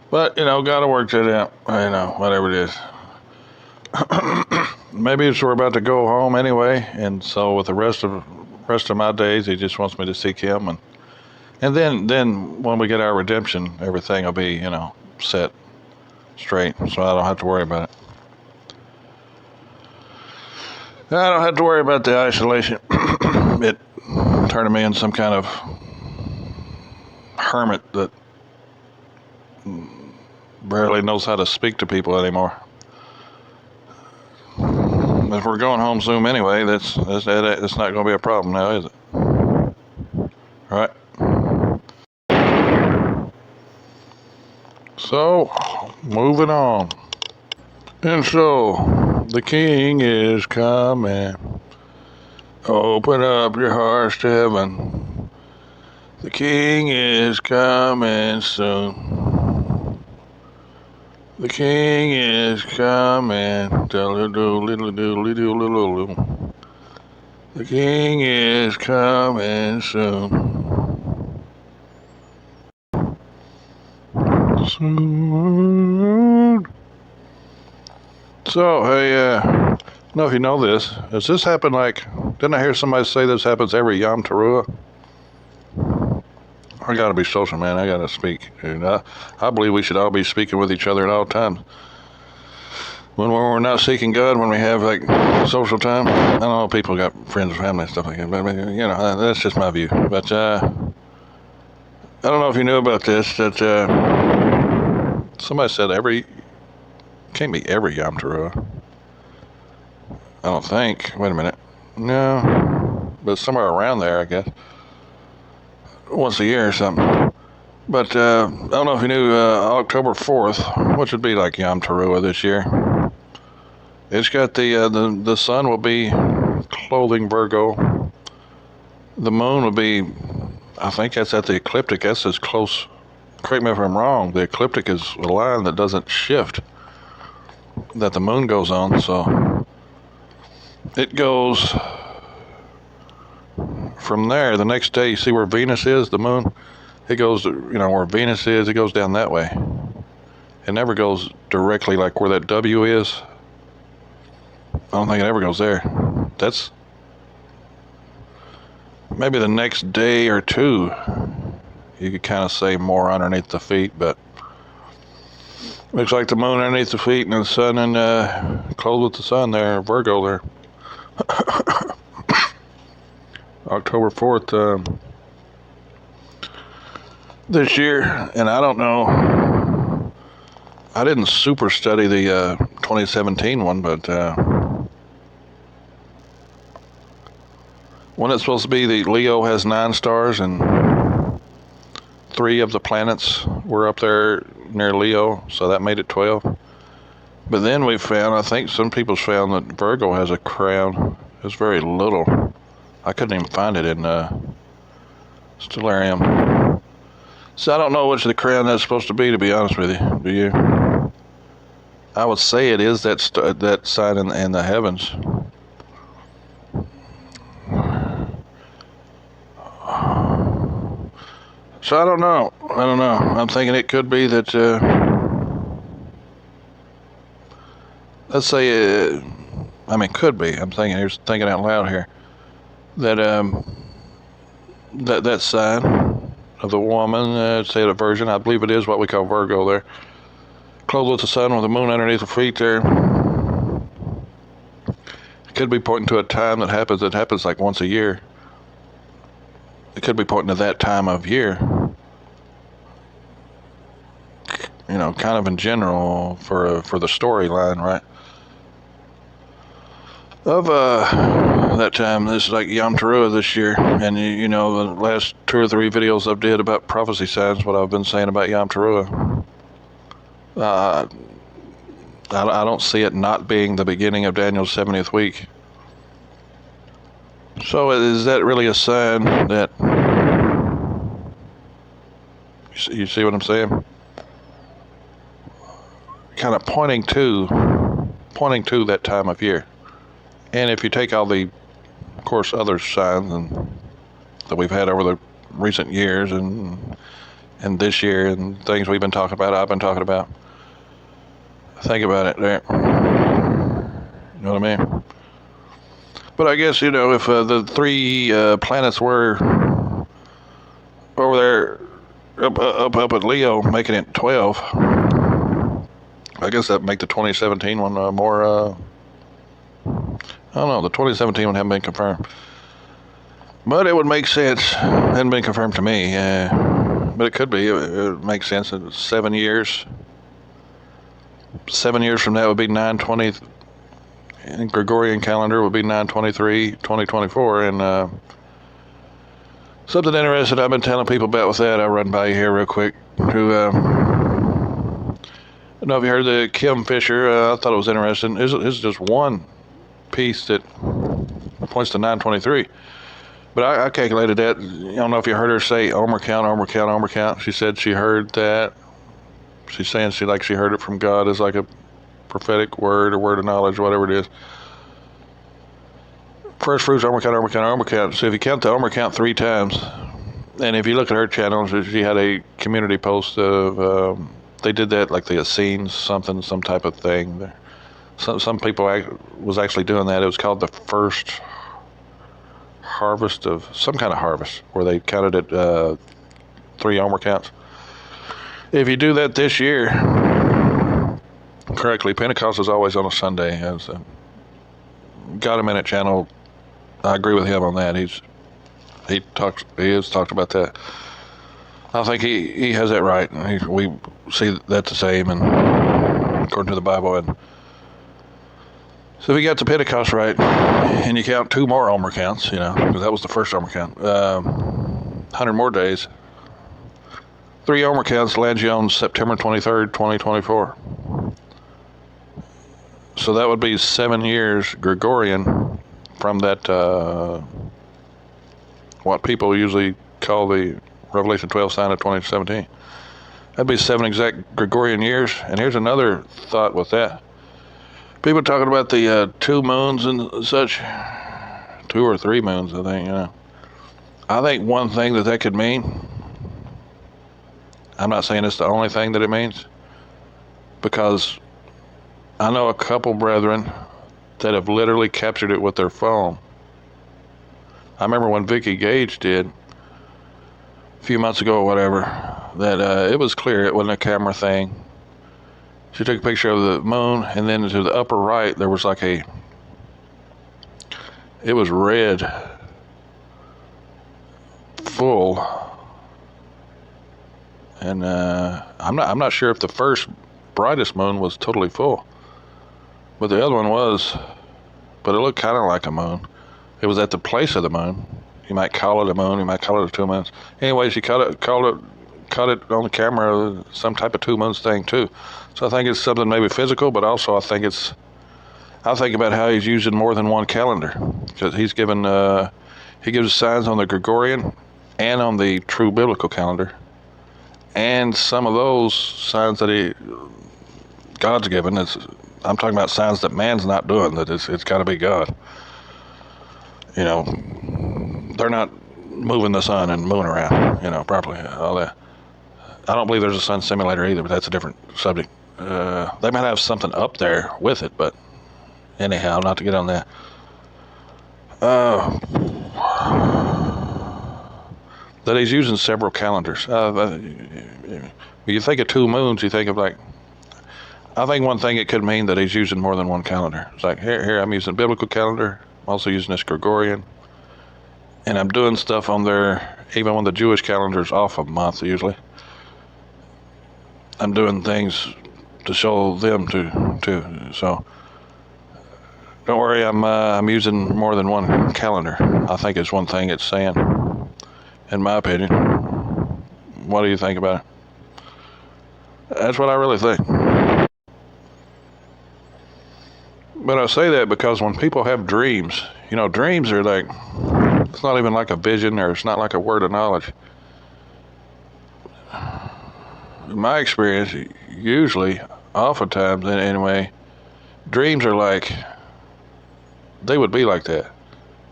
But, gotta work that out. Whatever it is. Maybe we're about to go home anyway, and so with the rest of my days, he just wants me to seek him, and then when we get our redemption, everything will be set straight, so I don't have to worry about it. I don't have to worry about the isolation. It turning me into some kind of hermit that barely knows how to speak to people anymore. If we're going home Zoom anyway, that's not going to be a problem now, is it? All right. So, moving on. And so, the King is coming. Open up your hearts to heaven. The King is coming soon. The King is coming. The King is coming soon. So, hey, I don't know if you know this. Does this happen didn't I hear somebody say this happens every Yom Teruah? I gotta be social, man. I gotta speak. And I believe we should all be speaking with each other at all times. When we're not seeking God, when we have social time. I know people got friends and family and stuff like that, but that's just my view. But I don't know if you knew about this, that somebody said can't be every Yom Teruah. I don't think. Wait a minute. No, but somewhere around there, I guess. Once a year or something. But I don't know if you knew October 4th, which would be like Yom Teruah this year. It's got the sun will be clothing Virgo. The moon will be, I think that's at the ecliptic. That's as close. Correct me if I'm wrong. The ecliptic is a line that doesn't shift, that the moon goes on. So it goes from there. The next day, you see where Venus is, the moon? It goes, where Venus is, it goes down that way. It never goes directly like where that W is. I don't think it ever goes there. That's maybe the next day or two. You could kind of say more underneath the feet, but looks like the moon underneath the feet and the sun and clothed with the sun there, Virgo there. October 4th this year, and I don't know. I didn't super study the 2017 one, but when it's supposed to be, the Leo has 9 stars, and 3 of the planets were up there near Leo, so that made it 12. But then we found, I think some people's found that Virgo has a crown. It's very little. I couldn't even find it in Stellarium. So I don't know which of the crown that's supposed to be, to be honest with you. Do you? I would say it is that sign in the heavens. So I don't know. I'm thinking it could be that. Let's say. Could be. I'm thinking out loud here. That that sign of the woman, say the Virgin, I believe it is what we call Virgo there, clothed with the sun with the moon underneath her feet there. It could be pointing to a time that happens like once a year. It could be pointing to that time of year. Kind of in general for the storyline, right? Of that time. This is like Yom Teruah this year, and the last 2 or 3 videos I've did about prophecy signs, what I've been saying about Yom Teruah. I don't see it not being the beginning of Daniel's 70th week. So is that really a sign that, you see what I'm saying? Kind of pointing to that time of year. And if you take all the, of course, other signs that we've had over the recent years and and this year and things we've been talking about, I've been talking about. Think about it there. You know what I mean? But I guess, if the three planets were over there up at Leo, making it 12, I guess that'd make the 2017 one more, I don't know, the 2017 one hadn't been confirmed. But it would make sense. It hadn't been confirmed to me. But it could be. It would make sense. It's 7 years. 7 years from that would be 920. In Gregorian calendar would be 923, 2024. And something interesting I've been telling people about with that, I'll run by you here real quick. I don't know if you heard the Kim Fisher. I thought it was interesting. It's just one piece that points to 923. But I calculated that. I don't know if you heard her say Omer count, Omer count, Omer count. She said she heard that. She's saying she heard it from God as like a prophetic word or word of knowledge, whatever it is. First fruits, Omer count, Omer count, Omer count. So if you count the Omer count 3 times, and if you look at her channel, she had a community post of, they did that like the Essenes, some type of thing. Some people was actually doing that. It was called the first harvest of some kind of harvest, where they counted it 3 Omer counts. If you do that this year correctly, Pentecost is always on a Sunday. As Got a Minute channel, I agree with him on that. He has talked about that. I think he has that right. We see that the same, and according to the Bible. And so if you got the Pentecost right, and you count 2 more Omer counts, because that was the first Omer count, 100 more days, 3 Omer counts lands you on September 23rd, 2024. So that would be 7 years Gregorian from that, what people usually call the Revelation 12 sign of 2017. That'd be 7 exact Gregorian years. And here's another thought with that. People talking about the 2 moons and such, 2 or 3 moons, I think. I think one thing that could mean, I'm not saying it's the only thing that it means, because I know a couple brethren that have literally captured it with their phone. I remember when Vicky Gage did, a few months ago or whatever, that it was clear it wasn't a camera thing. She took a picture of the moon, and then to the upper right, there was like it was red, full. And I'm not sure if the first brightest moon was totally full, but the other one was. But it looked kind of like a moon. It was at the place of the moon. You might call it a moon. You might call it a 2 moons. Anyway, she caught it on the camera, some type of 2 moons thing too. So I think it's something maybe physical, but also I think about how he's using more than one calendar, because he's given he gives signs on the Gregorian and on the true biblical calendar, and some of those signs that God's given. I'm talking about signs that man's not doing. That it's got to be God. They're not moving the sun and moon around, properly, all that. I don't believe there's a sun simulator either, but that's a different subject. They might have something up there with it, but anyhow, not to get on that. That he's using several calendars. When you think of 2 moons, you think of I think one thing it could mean that he's using more than one calendar. It's like, here I'm using biblical calendar, I'm also using this Gregorian, and I'm doing stuff on there, even when the Jewish calendar is off a month usually. I'm doing things to show them too. So don't worry, I'm using more than one calendar. I think it's one thing it's saying, in my opinion. What do you think about it? That's what I really think. But I say that because when people have dreams, dreams are like, it's not even like a vision, or it's not like a word of knowledge. In my experience, usually, oftentimes anyway, dreams are like, they would be like that.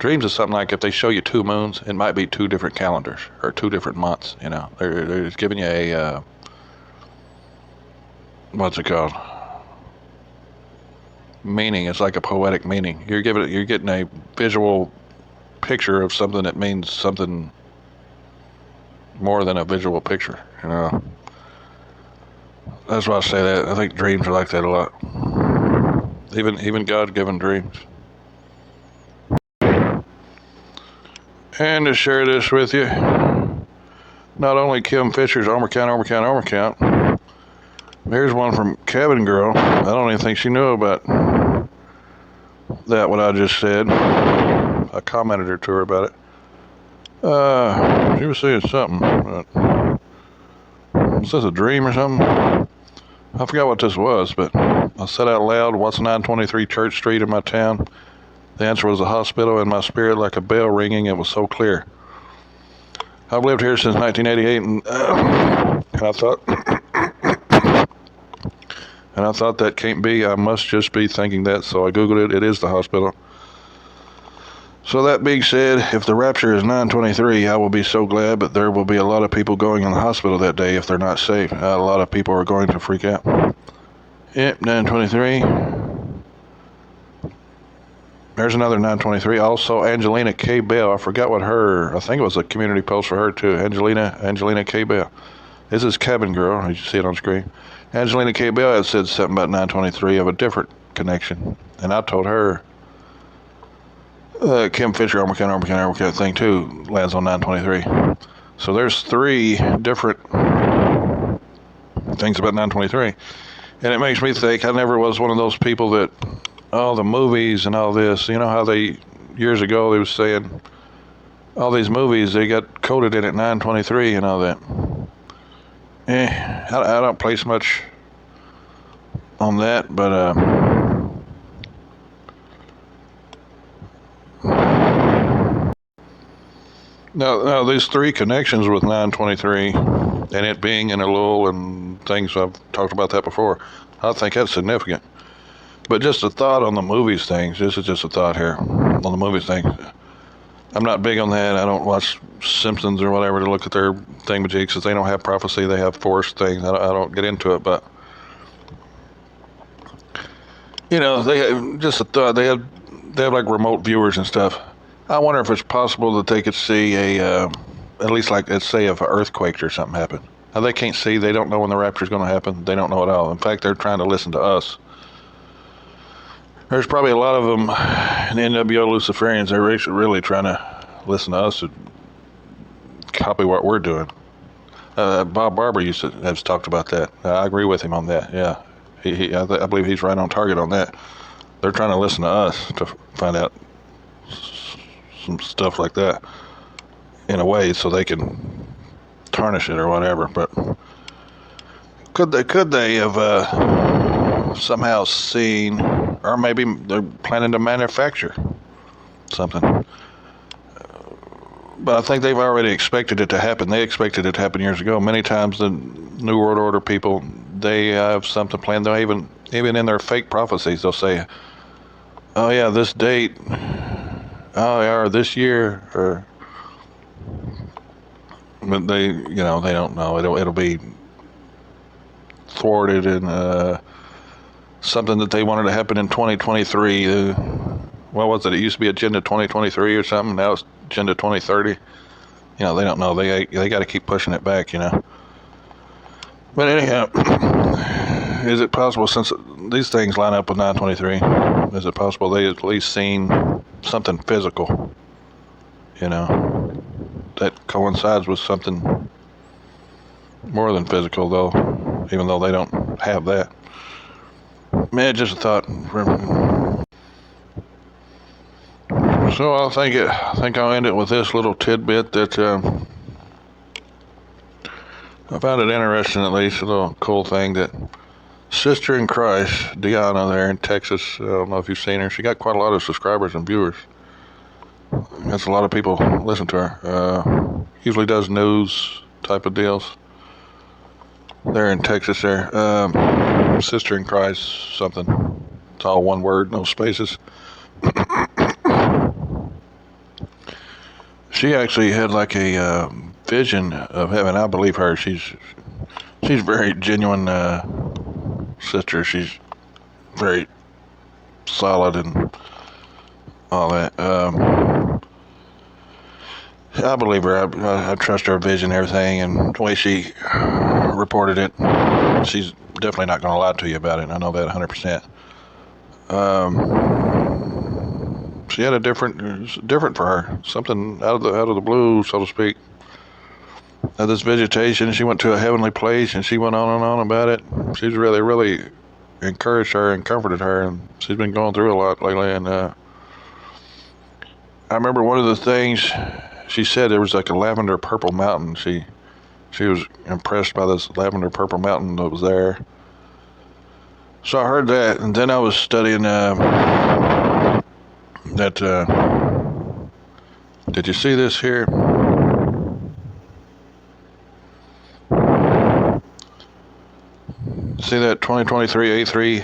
Dreams is something like if they show you 2 moons, it might be 2 different calendars or 2 different months. You know, they're just giving you a what's it called? Meaning. It's like a poetic meaning. You're getting a visual picture of something that means something more than a visual picture. You know, that's why I say that. I think dreams are like that a lot. Even God-given dreams. And to share this with you, not only Kim Fisher's Omer Count. There's one from Cabin Girl. I don't even think she knew about that, what I just said. I commented to her about it. She was saying something. Was this a dream or something? I forgot what this was, but I said out loud, what's 923 Church Street in my town? The answer was a hospital. In my spirit, like a bell ringing, it was so clear. I've lived here since 1988, and I thought that can't be. I must just be thinking that, so I Googled it. It is the hospital. So that being said, if the rapture is 923, I will be so glad, but there will be a lot of people going in the hospital that day if they're not safe. A lot of people are going to freak out. Yep, 923. There's another 923. Also, Angelina K. Bell. I forgot what I think it was a community post for her too. Angelina K. Bell. This is Cabin Girl. You see it on screen. Angelina K. Bell had said something about 923 of a different connection. And I told her, Kim Fisher, Omer Count thing too lands on 923. So there's 3 different things about 923. And it makes me think, I never was one of those people that, the movies and all this, you know how years ago they was saying, all these movies, they got coded in at 923 and all that. I don't place much on that, but now these 3 connections with 923 and it being in Elul and things, I've talked about that before. I think that's significant. But just a thought on the movies things. This is just a thought here on the movies thing. I'm not big on that. I don't watch Simpsons or whatever to look at their thingamajigs because they don't have prophecy. They have forced things. I don't get into it. But, you know, just a thought. They have like remote viewers and stuff. I wonder if it's possible that they could see at least like, let's say if an earthquake or something happened. Now, they can't see. They don't know when the rapture is going to happen. They don't know at all. In fact, they're trying to listen to us. There's probably a lot of them in NWO Luciferians. They're really trying to listen to us and copy what we're doing. Bob Barber has talked about that. I agree with him on that. Yeah, I believe he's right on target on that. They're trying to listen to us to find out some stuff like that in a way so they can tarnish it or whatever. But could they have somehow seen? Or maybe they're planning to manufacture something. But I think they've already expected it to happen. They expected it to happen years ago. Many times the New World Order people, they have something planned. They'll even in their fake prophecies, they'll say, oh yeah, this date, or this year, or... But they don't know. It'll be thwarted and... something that they wanted to happen in 2023. What was it? It used to be Agenda 2023 or something. Now it's Agenda 2030. You know, they don't know. They got to keep pushing it back, you know. But anyhow, is it possible, since these things line up with 923, is it possible they at least seen something physical, you know, that coincides with something more than physical, though, even though they don't have that? Man, just a thought. So I think I'll end it with this little tidbit that I found it interesting, at least a little cool thing, that Sister in Christ, Deanna there in Texas, I don't know if you've seen her. She got quite a lot of subscribers and viewers. That's a lot of people listen to her. Usually does news type of deals. There in Texas there. Sister in Christ something. It's all one word, no spaces. she actually had like a vision of heaven. I believe her. She's very genuine sister. She's very solid and all that. I believe her. I trust her vision and everything, and the way she reported it. She's definitely not going to lie to you about it. I know that 100%. She had different for her. Something out of the blue, so to speak. This vegetation, she went to a heavenly place, and she went on and on about it. She's really encouraged her and comforted her, and she's been going through a lot lately. And I remember one of the things she said, there was like a lavender purple mountain. She was impressed by this lavender purple mountain that was there. So I heard that, and then I was studying that. Did you see this here? See that 2023 A3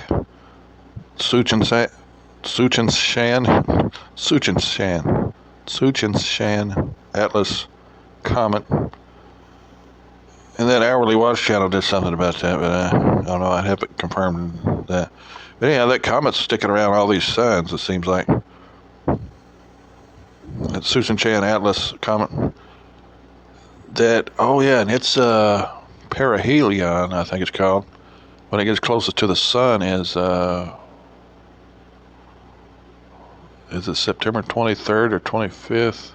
Suchinshan Atlas comet. And that Hourly Watch channel did something about that, but I don't know. I'd have it confirmed that. But anyhow, that comet's sticking around all these suns, it seems like. That Suchinshan Atlas comet. And it's perihelion, I think it's called. When it gets closest to the sun is it September 23rd or 25th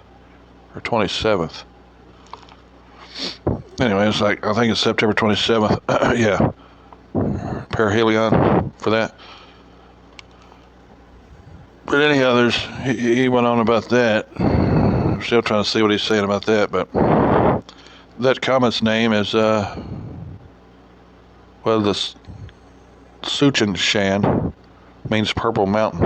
or 27th? Anyway, it's like, I think it's September 27th. Yeah. Perihelion for that. But anyhow, he went on about that. I'm still trying to see what he's saying about that, but that comet's name is, the Suchinshan means purple mountain.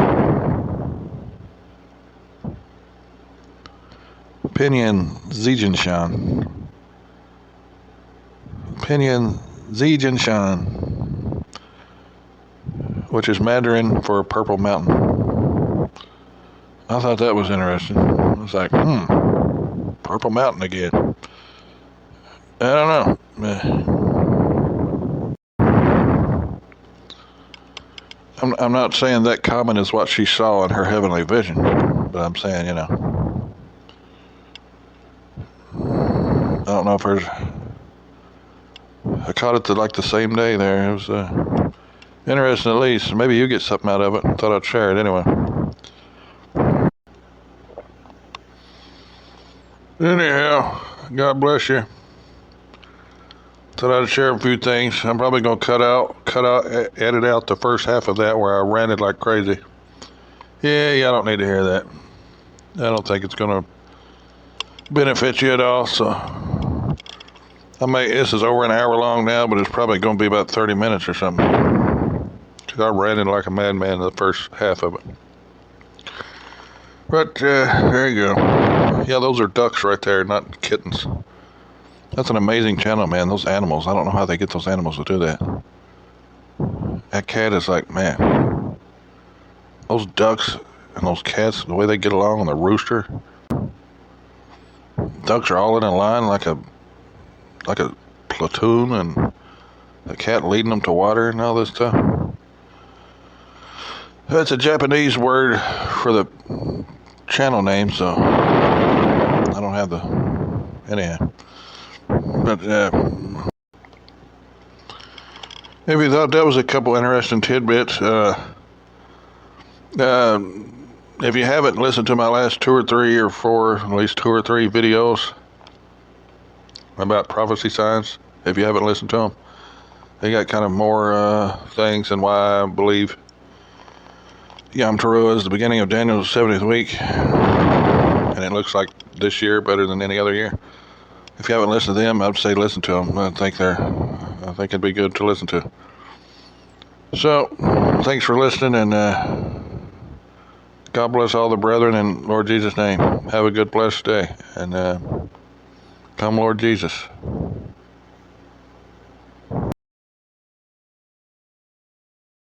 Pinyin Zijinshan, which is Mandarin for purple mountain. I thought that was interesting. I was like, purple mountain again. I don't know. I'm not saying that comet is what she saw in her heavenly vision, but I'm saying, I don't know if there's. I caught it the same day there. It was interesting at least. Maybe you get something out of it. Thought I'd share it anyway. Anyhow, God bless you. Thought I'd share a few things. I'm probably gonna edit out the first half of that where I ranted like crazy. Yeah, I don't need to hear that. I don't think it's gonna benefit you at all. So this is over an hour long now, but it's probably gonna be about 30 minutes or something. Cause I ranted like a madman in the first half of it. But there you go. Yeah, those are ducks right there, not kittens. That's an amazing channel, man. Those animals. I don't know how they get those animals to do that. That cat is like, man. Those ducks and those cats, the way they get along, and the rooster. Ducks are all in a line like a platoon, and the cat leading them to water and all this stuff. That's a Japanese word for the channel name, so I don't have the. Anyhow. But if you thought that was a couple interesting tidbits, if you haven't listened to my last 2 or 3 or 4, at least 2 or 3 videos about prophecy signs, if you haven't listened to them, they got kind of more things and why I believe Yom Teruah is the beginning of Daniel's 70th week, and it looks like this year better than any other year. If you haven't listened to them, I'd say listen to them. I think it'd be good to listen to. So, thanks for listening, and God bless all the brethren in Lord Jesus' name. Have a good, blessed day, and come Lord Jesus.